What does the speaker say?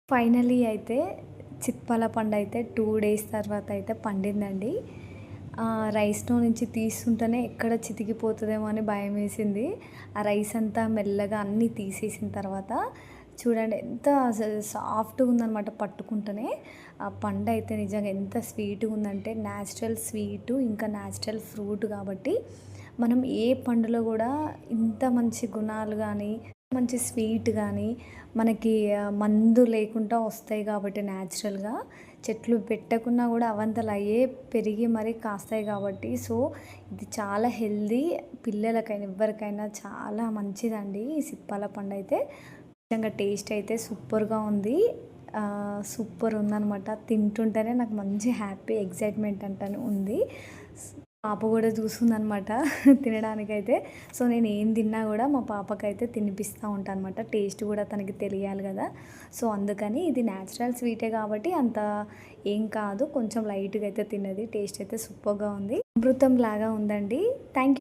Finally అయితే చిత్పాల పండు అయితే 2 డేస్ తర్వాత అయితే పండిందండి. రైస్‌లో నుంచి తీస్తుంటేనే ఎక్కడ చితికిపోతదేమో అని భయమేసింది. ఆ రైస్ అంతా మెల్లగా అన్నీ తీసేసిన తర్వాత చూడండి ఎంత సాఫ్ట్‌గా ఉందనమాట పట్టుకుంటేనే. ఆ పండయితే నిజంగా ఎంత స్వీట్‌గా ఉందంటే నేచురల్ స్వీటు ఇంకా నేచురల్ ఫ్రూట్ కాబట్టి మనం ఏ పండులో గూడా ఇంత మంచి గుణాలు గానీ, మంచి స్వీట్ గానీ మనకి మందు లేకుండా వస్తాయి కాబట్టి న్యాచురల్‌గా చెట్లు పెట్టకున్నా గూడా అవంతల అయ్యే పెరిగి మరి కాస్తాయి కాబట్టి సో, ఇది చాలా హెల్తీ పిల్లలకైనా ఎవ్వరికైనా చాలా మంచిదండి ఈ సిప్పాల పండయితే. నిజంగా టేస్ట్ అయితే సూపర్‌గా ఉంది. సూపర్ ఉందనమాట. తింటుంటేనే నాకు మంచి హ్యాపీ ఎక్సైట్‌మెంట్ అంటాను ఉంది. పాప గూడా చూస్తుందనమాట తినడానికైతే. సో, నేను ఏం తిన్నా గూడా మా పాపకైతే తినిపిస్తా ఉంటా అనమాట. టేస్ట్ గూడా తనకి తెలియాలి గదా! సో, అందుకని ఇది నేచురల్ స్వీటే కాబట్టి అంత ఏం కాదు. కొంచెం లైట్‌గా అయితే తిన్నది. టేస్ట్ అయితే సూపర్‌గా ఉంది. అమృతంలాగా ఉందండి. Thank you.